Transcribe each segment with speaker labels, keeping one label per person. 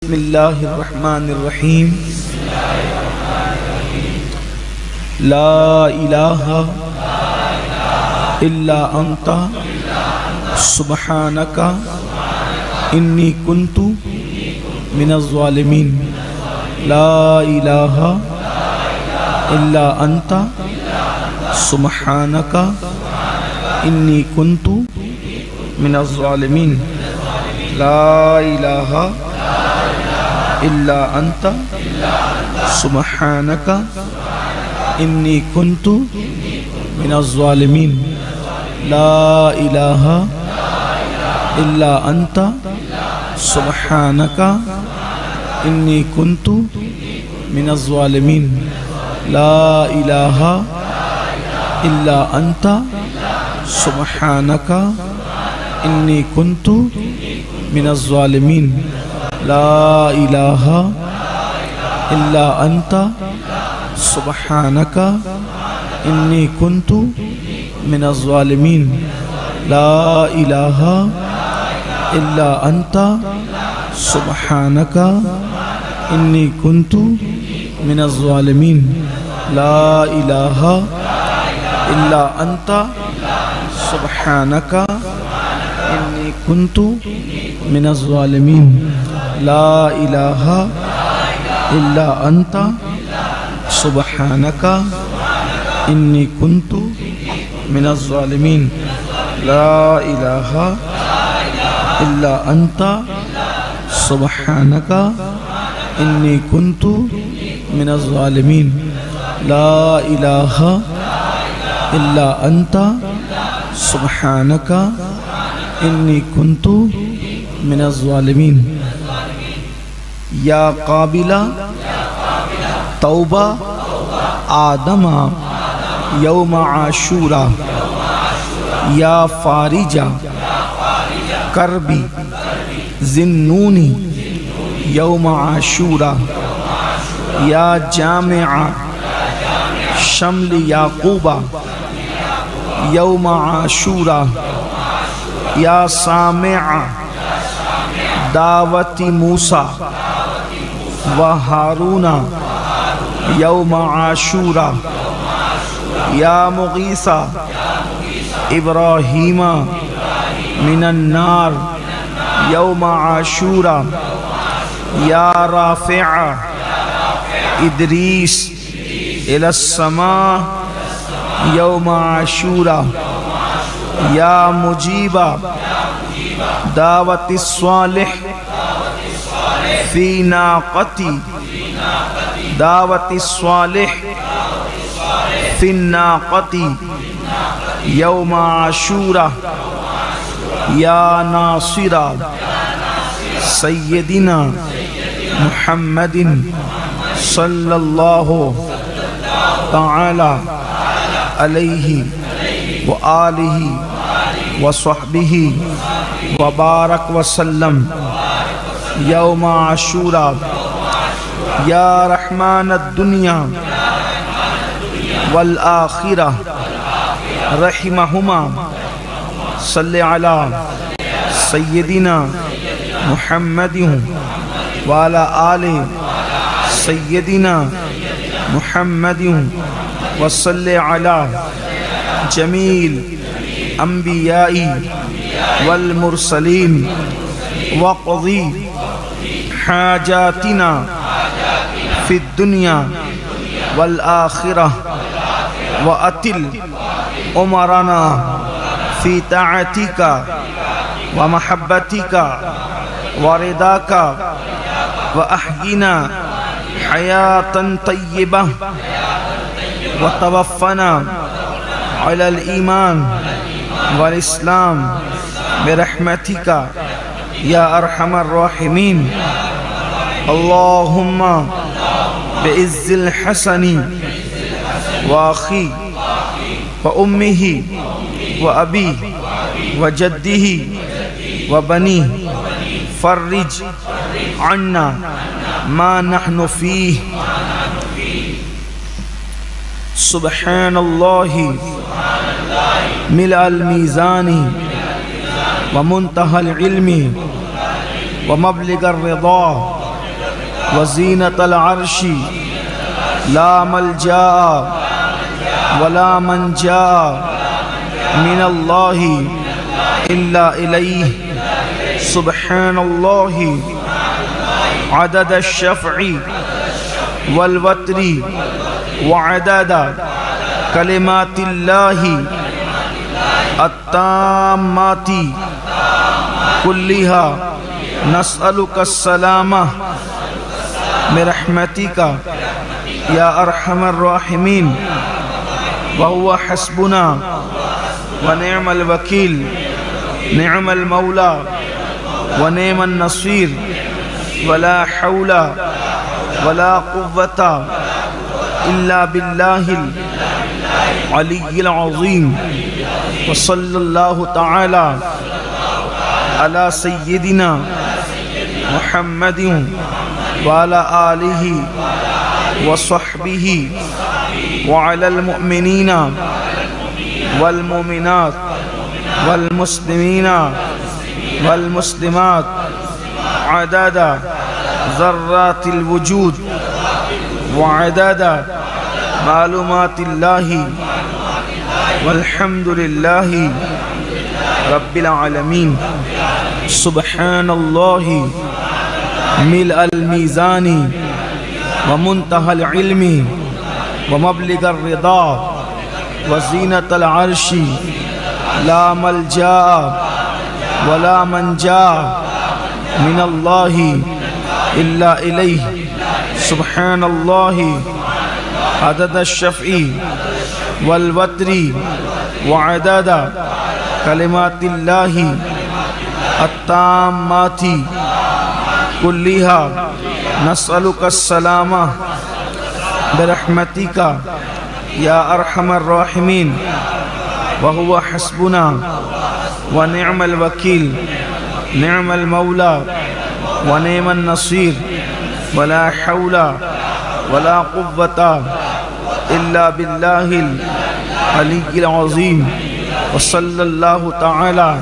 Speaker 1: بسم اللہ الرحمن الرحیم لا الہ الا انت سبحانک انی کنت من الظالمین لا الہ الا انت سبحانک انی کنت من الظالمین لا الہ الا انت سبحانک انی کنت من الظالمین لا الہ الا انت سبحانک انی کنت من الظالمین لا الہ الا انت سبحانک انی کنت من الظالمین لا الہ الا انت سبحانک انی کنت من الظالمین لا الہ الا انت سبحانک انی کنت من الظالمین لا الہ الا انت سبحانک انی کنت من الظالمین لا الہ الا انت سبحانک انی کنت من الظالمین لا الہ الا انت سبحانک انی کنت من الظالمین لا الہ الا انت سبحانک انی کنت من الظالمین یا قابل توبہ آدم یوم عاشورہ یا فارج کربی ذنونی یوم عاشورہ یا جامع شمل یعقوبہ یوم عاشورہ یا سامع دعوت موسیٰ و ہارون یوم عاشورہ یا مغیث ابراہیم من النار یوم عاشورہ یا رافع ادریس الی السماء یوم عاشورہ یا مجیب دعوت الصالح فی ناقتی دعوت الصالح فی الناقتی یوم عاشورہ یا ناصر سیدنا محمد صلی اللہ تعالی علیہ وآلہ وصحبہ وبارک وسلم یوم عاشورہ یا رحمان الدنیا والآخرہ رحمہما صلی علی سیدنا محمد وعلی آل سیدنا محمد وصلی علی جمیل انبیاء والمرسلین وقضی حاجاتنا فی الدنیا والآخرہ وأتل عمرنا في طاعتك ومحبتك ورضاك وأحينا حياة طيبة وتوفنا على الإيمان والإسلام برحمتك يا أرحم الراحمين اللهم بعز الحسن وأخي وأمه وأبيه وجده وبنيه فرج عنا ما نحن فيه سبحان الله ملء الميزان ومنتهى العلم ومبلغ الرضا وزینة العرش لا ملجا ولا منجا من اللہ الا الیہ سبحان اللہ عدد الشفع والوتر وعدد کلمات اللہ التامات كلها نسألك السلامة برحمتك يا أرحم الراحمين وهو حسبنا ونعم الوكيل نعم المولى ونعم النصير ولا حول ولا قوة إلا بالله العلي العظيم وصلى الله تعالى على سيدنا محمد وعلى آله وصحبه وعلى المؤمنين والمؤمنات والمسلمين والمسلمات عدد ذرات الوجود وعدد معلومات الله والحمد لله رب العالمين سبحان الله ملء الميزان ومنتهى العلم ومبلغ الرضا وزينة العرش لا ملجا ولا منجا من الله إلا إليه سبحان الله عدد الشفع والوتر وعدد کلمات اللہ التامات كلها نسألك السلامة برحمتك يا أرحم الراحمين وهو حسبنا ونعم الوكيل نعم المولى ونعم النصير ولا حول ولا قوة إلا بالله العلي العظيم وصلى الله تعالى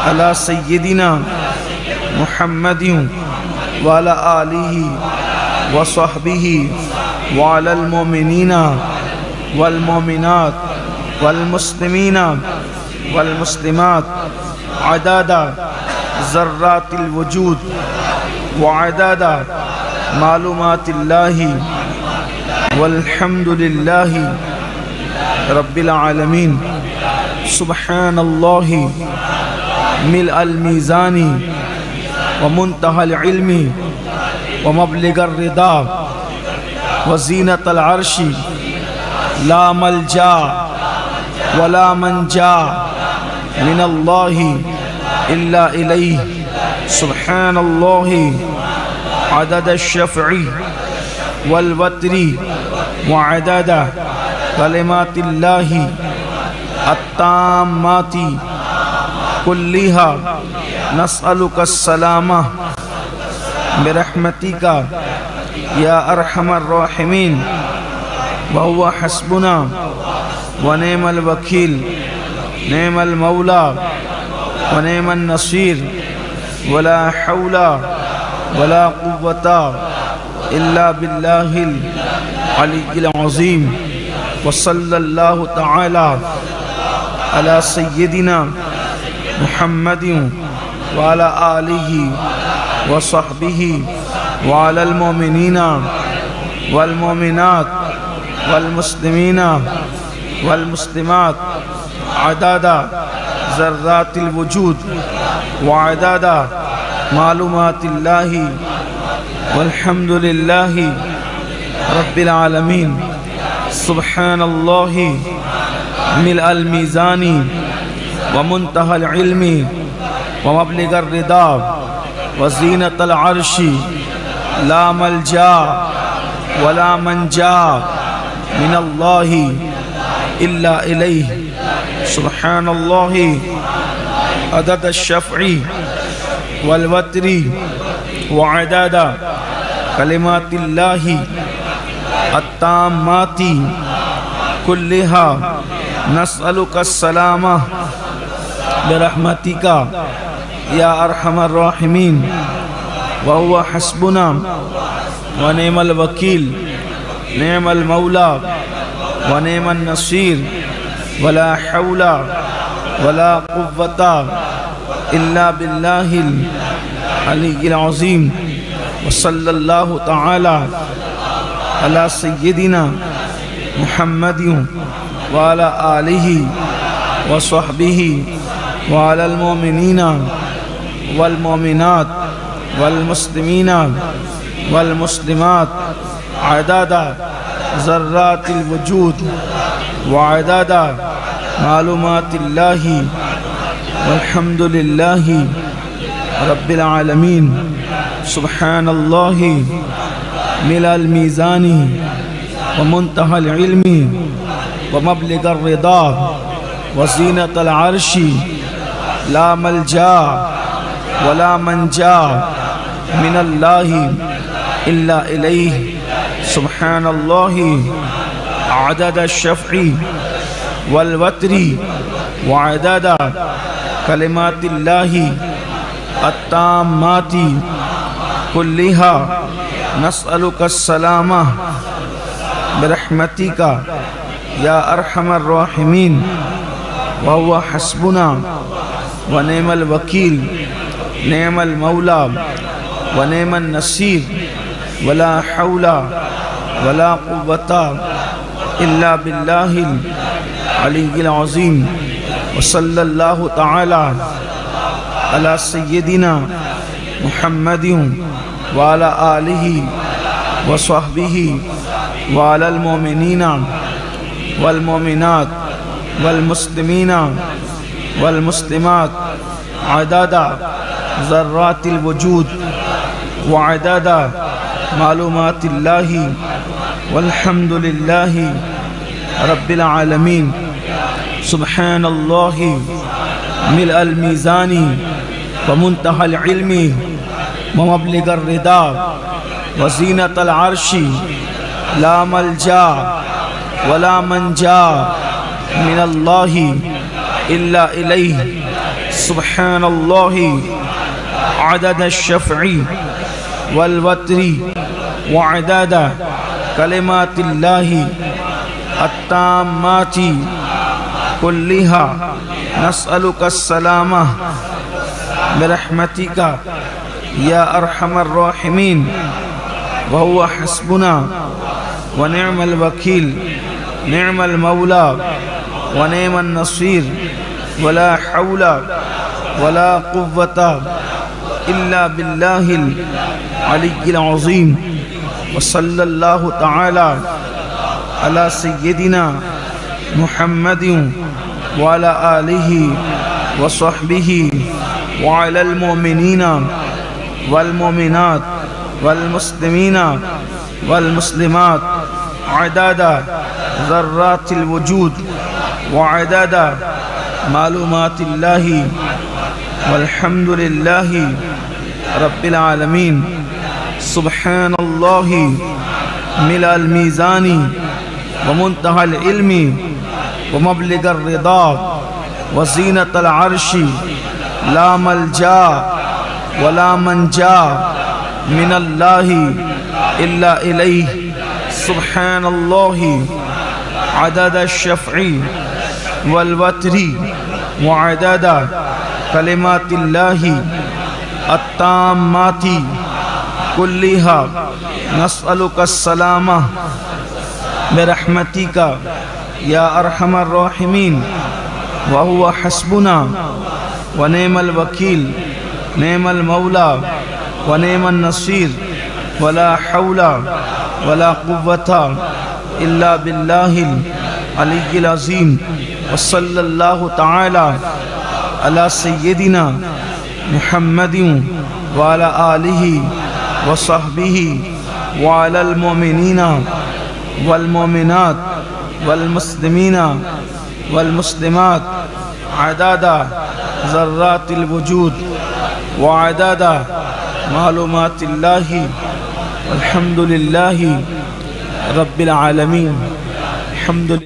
Speaker 1: على سيدنا محمد وعلى آله وصحبه وعلى المؤمنين والمؤمنات والمسلمين والمسلمات عدد ذرات الوجود وعدد معلومات الله والحمد لله رب العالمين سبحان الله ملء الميزان ومنتهى العلم ومبلغ الرضا وزينة العرش لا ملجا ولا منجا من الله إلا إليه سبحان الله عدد الشفع والوتر وعدد کلمات اللہ التامات كلها نسألك السلامة برحمتك يا أرحم الراحمين وهو حسبنا ونعم الوكيل نعم المولى ونعم النصير ولا حول ولا قوة إلا بالله العلي العظيم وصلى الله تعالى على سيدنا محمد وعلى آله وصحبه وعلى المؤمنين والمؤمنات والمسلمين والمسلمات عدد ذرات الوجود وعدد معلومات الله والحمد لله رب العالمين سبحان الله ملء الميزان ومنتهى العلم ومبلغ الرضا وزينة العرش لا ملجا ولا منجا من الله إلا إليه سبحان الله عدد الشفع والوتر وعدد کلمات اللہ التامات كلها نسألك السلامة برحمتك يا أرحم الراحمين وهو حسبنا ونعم الوكيل نعم المولى ونعم النصير ولا حول ولا قوة إلا بالله العلي العظيم وصلى الله تعالى على سيدنا محمد وعلى آله وصحبه وعلى المؤمنين والمؤمنات والمسلمين والمسلمات عدد ذرات الوجود وعدد معلومات الله والحمد لله رب العالمين سبحان الله ملء الميزان ومنتهى العلم ومبلغ الرضا وزينة العرش لا ملجا ولا منجا من الله إلا إليه سبحان الله عدد الشفع والوتر وعدد كلمات الله التامات كلها نسألك السلامة برحمتك يا أرحم الراحمين وهو حسبنا ونعم الوكيل نعم المولى ونعم النصير ولا حول ولا قوة إلا بالله العلي العظيم وصلى الله تعالى على سيدنا محمد وعلى آله وصحبه وعلى المؤمنين والمؤمنات والمسلمين والمسلمات عدد ذرات الوجود وعدد معلومات الله والحمد لله رب العالمين سبحان الله ملء الميزان ومنتهى العلم ومبلغ الرضا وزينة العرش لا ملجا ولا منجا من الله إلا إليه سبحان الله عدد الشفع والوتر وعدد كلمات الله التامات كلها نسألك السلامة برحمتك يا أرحم الراحمين وهو حسبنا ونعم الوكيل نعم المولى ونعم النصير ولا حول ولا قوة إلا بالله العلي العظيم وصلى الله تعالى على سيدنا محمد وعلى آله وصحبه وعلى المؤمنين والمؤمنات والمسلمين والمسلمات عدد ذرات الوجود وعدد معلومات الله والحمد لله رب العالمين سبحان الله ملء الميزان ومنتهى العلم ومبلغ الرضا وزينة العرش لا ملجا ولا منجا من الله إلا إليه سبحان الله عدد الشفع والوتر وعدد كلمات الله التامات كلها نسألك السلامة برحمتك يا أرحم الراحمين وهو حسبنا ونعم الوكيل نعم المولى ونعم النصير ولا حول ولا قوة إلا بالله العلي العظيم وصلى الله تعالى على سيدنا محمد وعلى آله وصحبه وعلى المؤمنين والمؤمنات والمسلمين والمسلمات عدد ذرات الوجود وعدد معلومات الله والحمد لله رب العالمين الحمد لله